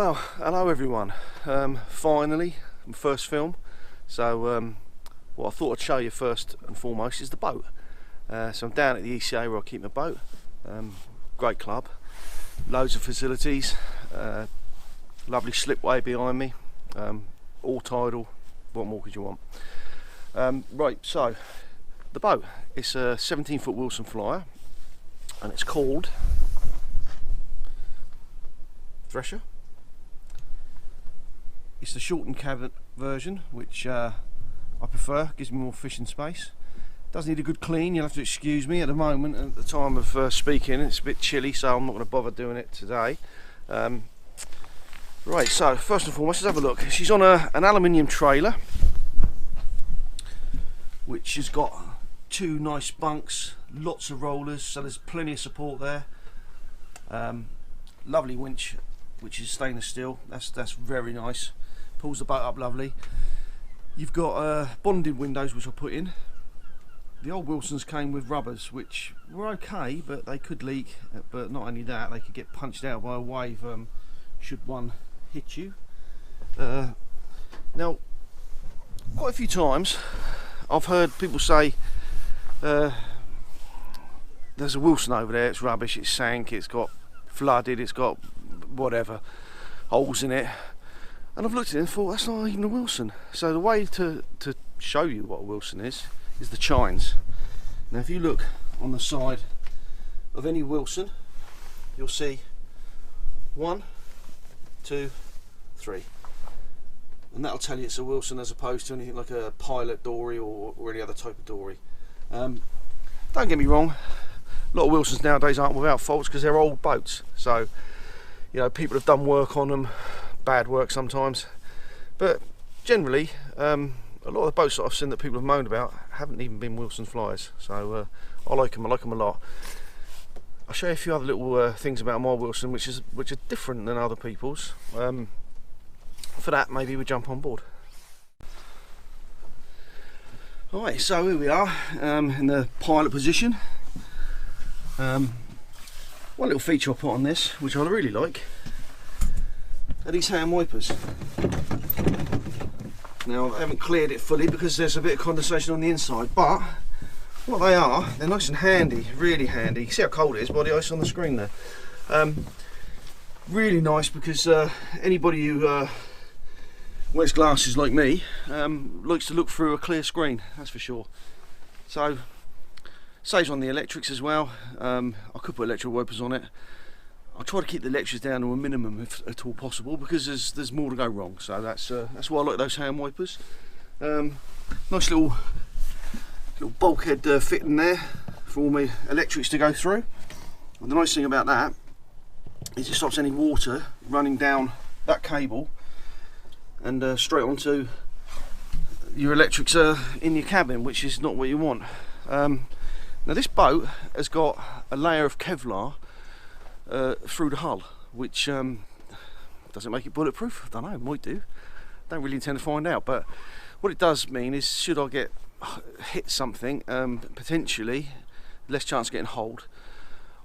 Well, hello everyone. Finally, my first film. So what I thought I'd show you first and foremost is the boat. So I'm down at the ECA where I keep my boat. Great club, loads of facilities, lovely slipway behind me, all tidal. What more could you want? Right, so the boat, it's a 17-foot Wilson Flyer and it's called Reflector. It's the shortened cab version, which I prefer, gives me more fishing space. Does need a good clean, you'll have to excuse me at the moment. At the time of speaking, it's a bit chilly, so I'm not going to bother doing it today. Right, so first and foremost, let's have a look. She's on an aluminium trailer, which has got two nice bunks, lots of rollers, so there's plenty of support there. Lovely winch, which is stainless steel. That's very nice. Pulls the boat up lovely. You've got bonded windows, which I put in. The old Wilsons came with rubbers, which were okay, but they could leak. But not only that, they could get punched out by a wave should one hit you. Now, quite a few times I've heard people say there's a Wilson over there, it's rubbish, it's sank, it's got flooded, it's got whatever, holes in it. And I've looked at it and thought, that's not even a Wilson. So the way to show you what a Wilson is the chines. Now if you look on the side of any Wilson, you'll see 1, 2, 3. And that'll tell you it's a Wilson as opposed to anything like a Pilot Dory or any other type of Dory. Don't get me wrong, a lot of Wilsons nowadays aren't without faults because they're old boats. So, you know, people have done work on them, bad work sometimes. But generally, a lot of the boats that I've seen that people have moaned about haven't even been Wilson Flyers. So I like them a lot. I'll show you a few other little things about my Wilson which are different than other people's. For that, maybe we jump on board. Alright, so here we are in the pilot position. One little feature I put on this, which I really like, are these hand wipers. Now I haven't cleared it fully because there's a bit of condensation on the inside, but what they are, they're nice and handy, really handy. You can see how cold it is by the ice on the screen there. Really nice because anybody who wears glasses like me likes to look through a clear screen, that's for sure. So saves on the electrics as well. I could put electric wipers on it. I try to keep the electrics down to a minimum if at all possible because there's more to go wrong. So that's why I like those hand wipers. Nice little bulkhead fitting there for all my electrics to go through. And the nice thing about that is it stops any water running down that cable and straight onto your electrics in your cabin, which is not what you want. Now this boat has got a layer of Kevlar through the hull, which doesn't make it bulletproof. I don't know, it might do. Don't really intend to find out, but what it does mean is should I get hit something, potentially less chance of getting holed.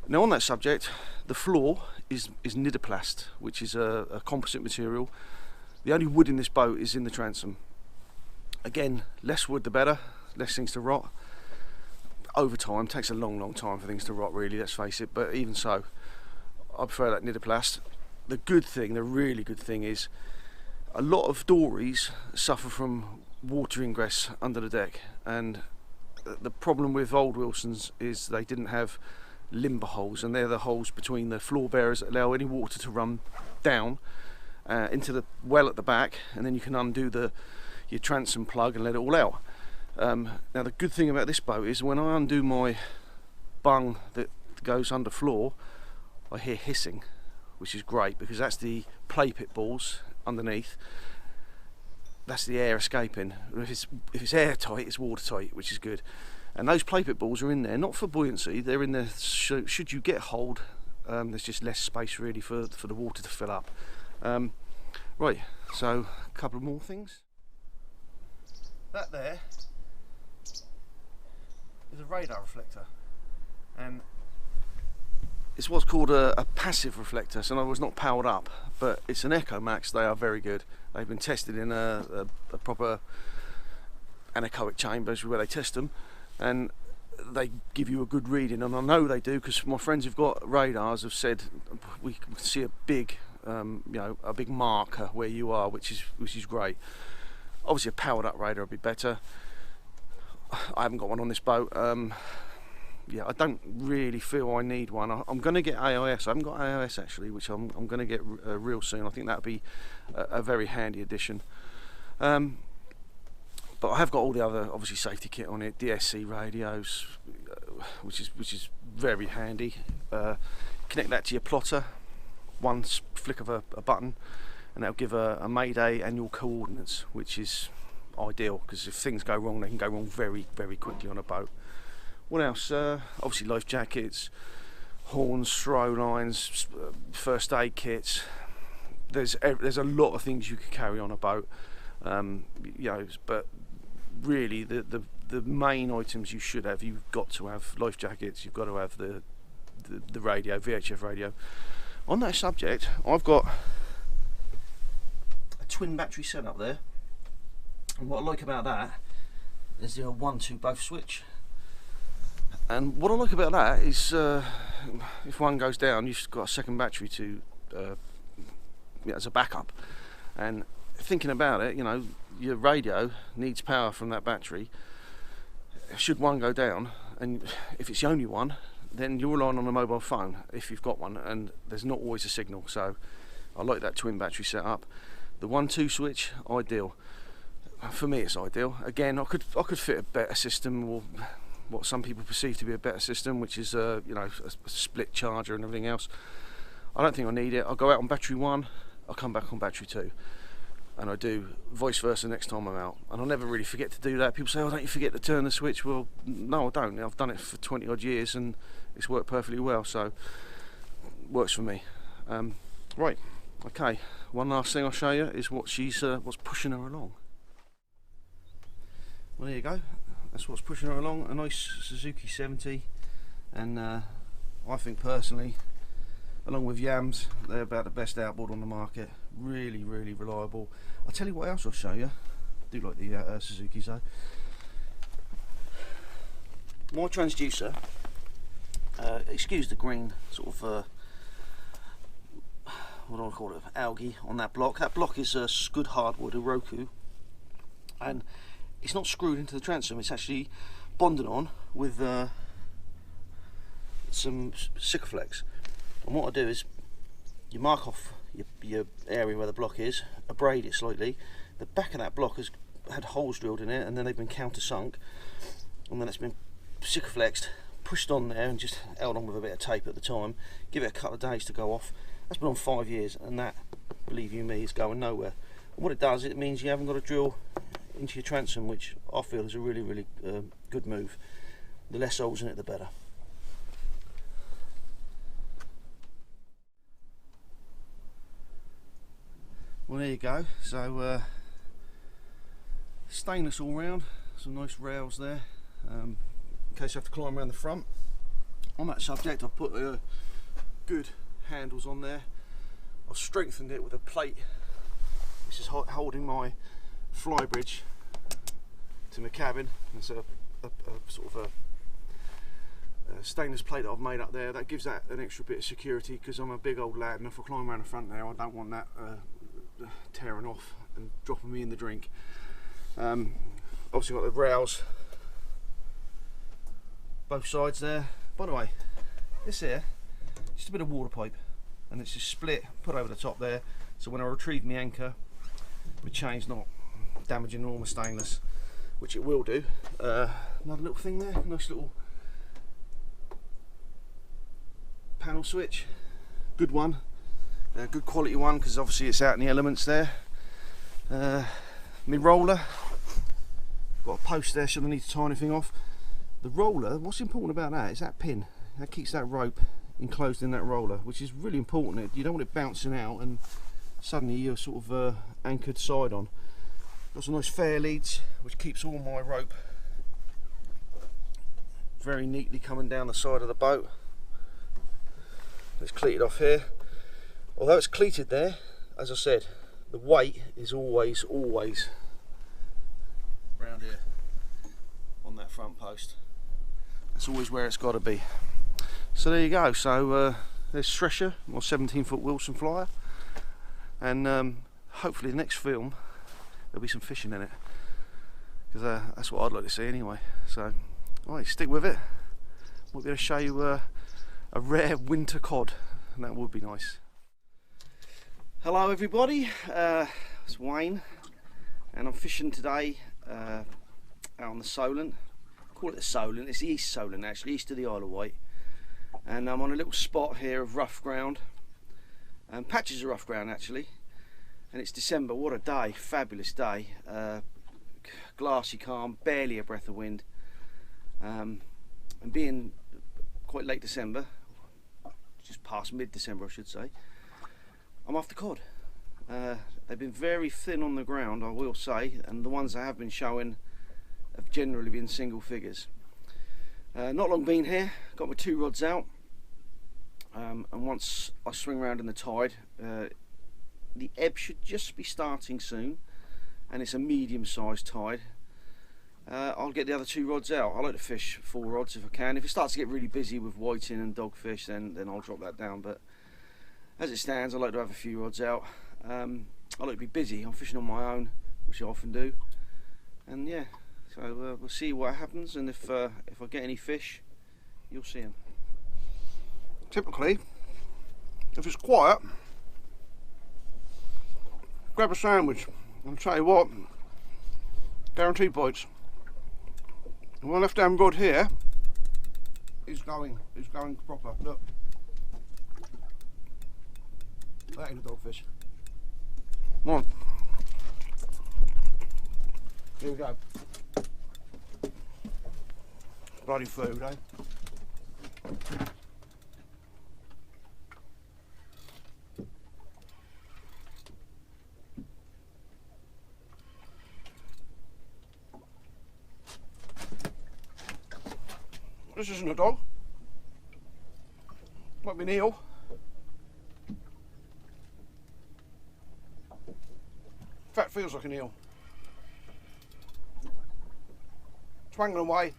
Now on that subject, the floor is nidoplast, which is a composite material. The only wood in this boat is in the transom. Again, less wood the better, less things to rot. Over time, takes a long time for things to rot really, let's face it, but even so, I prefer that nidoplast. The good thing, the really good thing is, a lot of dories suffer from water ingress under the deck, and the problem with old Wilsons is they didn't have limber holes, and they're the holes between the floor bearers that allow any water to run down into the well at the back, and then you can undo your transom plug and let it all out. Now the good thing about this boat is when I undo my bung that goes under floor, I hear hissing, which is great because that's the play pit balls underneath. That's the air escaping. If it's airtight, it's watertight, which is good. And those play pit balls are in there not for buoyancy, they're in there should you get hold. There's just less space really for the water to fill up. Right, so a couple of more things. That there is a radar reflector, and it's what's called a passive reflector, so in other words not powered up, but it's an Echo Max. They are very good. They've been tested in a proper anechoic chambers where they test them, and they give you a good reading, and I know they do because my friends who've got radars have said we can see a big you know, a big marker where you are, which is great. Obviously a powered up radar would be better. I haven't got one on this boat. Yeah, I don't really feel I need one. I'm going to get AIS. I haven't got AIS actually, which I'm going to get real soon. I think that would be a very handy addition. But I have got all the other, obviously, safety kit on it, DSC radios, which is very handy. Connect that to your plotter, one flick of a button, and that'll give a Mayday and your coordinates, which is ideal because if things go wrong, they can go wrong very, very quickly on a boat. What else? Obviously life jackets, horns, throw lines, first aid kits. There's a lot of things you could carry on a boat, you know. But really, the main items you should have, you've got to have life jackets. You've got to have the radio, VHF radio. On that subject, I've got a twin battery setup there, and what I like about that is the 1-2 both switch. And what I like about that is if one goes down, you've got a second battery to as a backup. And thinking about it, you know, your radio needs power from that battery. Should one go down, and if it's the only one, then you're relying on a mobile phone if you've got one, and there's not always a signal. So I like that twin battery setup. The 1-2 switch, ideal. For me, it's ideal. Again, I could fit a better system, or what some people perceive to be a better system, which is you know, a split charger and everything else. I don't think I need it. I'll go out on battery 1, I'll come back on battery 2, and I do vice versa next time I'm out. And I'll never really forget to do that. People say, oh, don't you forget to turn the switch? Well, no, I don't. I've done it for 20 odd years and it's worked perfectly well, so works for me. Right, okay, one last thing I'll show you is what's pushing her along. Well, there you go. That's what's pushing her along, a nice Suzuki 70, and I think personally, along with Yams, they're about the best outboard on the market. Really, really reliable. I'll tell you what else I'll show you. I do like the Suzukis though. My transducer, excuse the green sort of, what do I call it, algae on that block. That block is Scud hardwood, a Roku, and it's not screwed into the transom, it's actually bonded on with some Sikaflex. And what I do is, you mark off your area where the block is, abrade it slightly. The back of that block has had holes drilled in it, and then they've been countersunk, and then it's been Sikaflexed, pushed on there, and just held on with a bit of tape at the time. Give it a couple of days to go off. That's been on 5 years, and that, believe you me, is going nowhere. And what it does, it means you haven't got to drill into your transom, which I feel is a really, really good move. The less holes in it, the better. Well, there you go. So stainless all round, some nice rails there, in case you have to climb around the front. On that subject, I've put good handles on there. I've strengthened it with a plate which is holding my fly bridge to my cabin. It's a sort of a stainless plate that I've made up there. That gives that an extra bit of security, because I'm a big old lad, and if I climb around the front there, I don't want that tearing off and dropping me in the drink. Obviously got the rails both sides there. By the way, this here, just a bit of water pipe, and it's just split, put over the top there, so when I retrieve my anchor, my chain's not damaging normal stainless, which it will do. Another little thing there, nice little panel switch, good one, good quality one, because obviously it's out in the elements there. My roller, got a post there should I need to tie anything off. The roller, what's important about that is that pin, that keeps that rope enclosed in that roller, which is really important. You don't want it bouncing out and suddenly you're sort of anchored side on. Got some nice fair leads, which keeps all my rope very neatly coming down the side of the boat. It's cleated off here. Although it's cleated there, as I said, the weight is always round here on that front post. That's always where it's got to be. So there you go. So there's Thresher, my 17-foot Wilson Flyer, and hopefully the next film there'll be some fishing in it, because that's what I'd like to see anyway. So, alright, stick with it. Might be able to show you a rare winter cod, and that would be nice. Hello everybody, it's Wayne, and I'm fishing today out on the Solent. Call it the Solent, it's the East Solent actually, east of the Isle of Wight. And I'm on a little spot here of rough ground, and patches of rough ground actually. And it's December. What a day, fabulous day. Glassy, calm, barely a breath of wind. And being quite late December, just past mid-December I should say, I'm after cod. They've been very thin on the ground, I will say, and the ones I have been showing have generally been single figures. Not long been here, got my 2 rods out, and once I swing around in the tide, the ebb should just be starting soon, and it's a medium-sized tide. I'll get the other 2 rods out. I like to fish 4 rods if I can. If it starts to get really busy with whiting and dogfish, then I'll drop that down. But as it stands, I like to have a few rods out. I like to be busy. I'm fishing on my own, which I often do. And yeah, so we'll see what happens, and if I get any fish, you'll see them. Typically, if it's quiet, grab a sandwich. I'll tell you what, guaranteed bites. And my left hand rod here is going proper. Look, that ain't a dogfish. Come on, here we go. Bloody food, eh? This isn't a dog. Might be an eel. In fact, feels like an eel. Twanging away.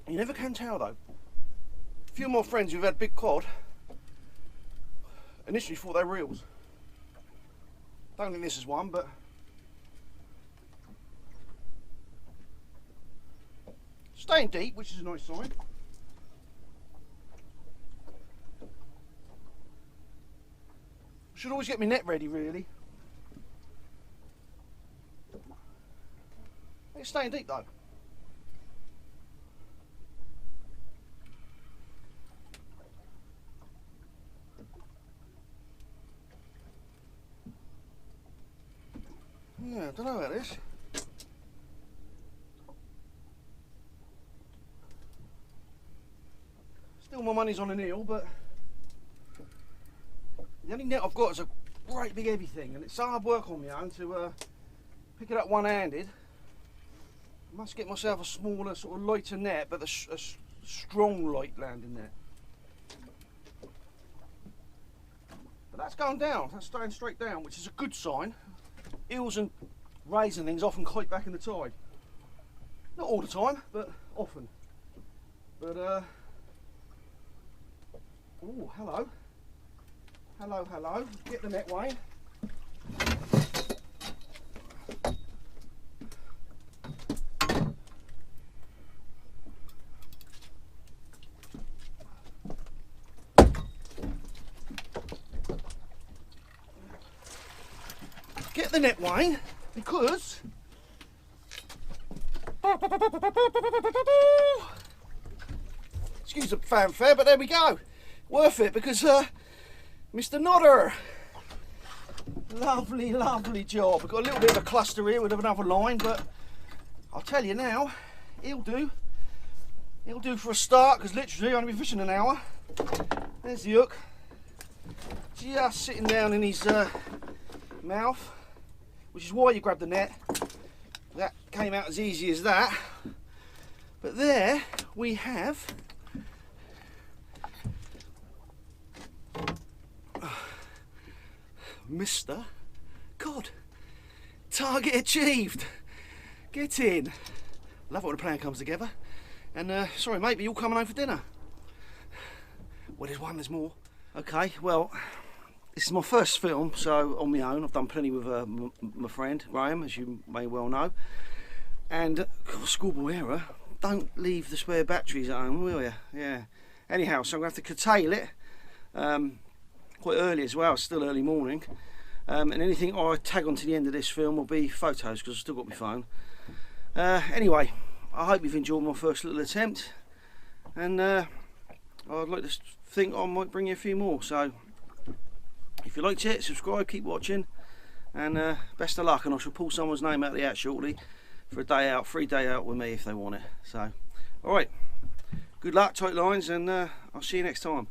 You never can tell though. A few of my friends who've had big cod initially thought they were eels. Don't think this is one, but staying deep, which is a nice sign. Should always get my net ready, really. It's staying deep though. Yeah, I don't know about this. Still my money's on an eel, but the only net I've got is a great big heavy thing, and it's hard work on my own to pick it up one-handed. I must get myself a smaller, sort of lighter net, but a strong light landing net. But that's going down, that's staying straight down, which is a good sign. Eels and rays and things often kite back in the tide. Not all the time, but often. But oh, hello. Hello, hello. Get the net, Wayne. Get the net, Wayne, because excuse the fanfare, but there we go. Worth it, because Mr. Nodder, lovely, lovely job. We've got a little bit of a cluster here with another line, but I'll tell you now, he'll do. He'll do for a start, because literally I've only been fishing an hour. There's the hook, just sitting down in his mouth, which is why you grab the net. that came out as easy as that. But there we have Mr. Cod. Target achieved. Get in. Love it when a plan comes together. And sorry mate, but you're coming home for dinner. Well, there's one, there's more. Okay, well, this is my first film, so on my own. I've done plenty with my friend Graham, as you may well know. And schoolboy error, don't leave the spare batteries at home, will you? Yeah. Anyhow, so I'm going to have to curtail it quite early as well. It's still early morning. And anything I tag on to the end of this film will be photos, because I've still got my phone. Anyway, I hope you've enjoyed my first little attempt, and I'd like to think I might bring you a few more. So if you liked it, subscribe, keep watching, and best of luck. And I shall pull someone's name out of the hat shortly for a day out, free day out with me if they want it. So alright, good luck, tight lines, and I'll see you next time.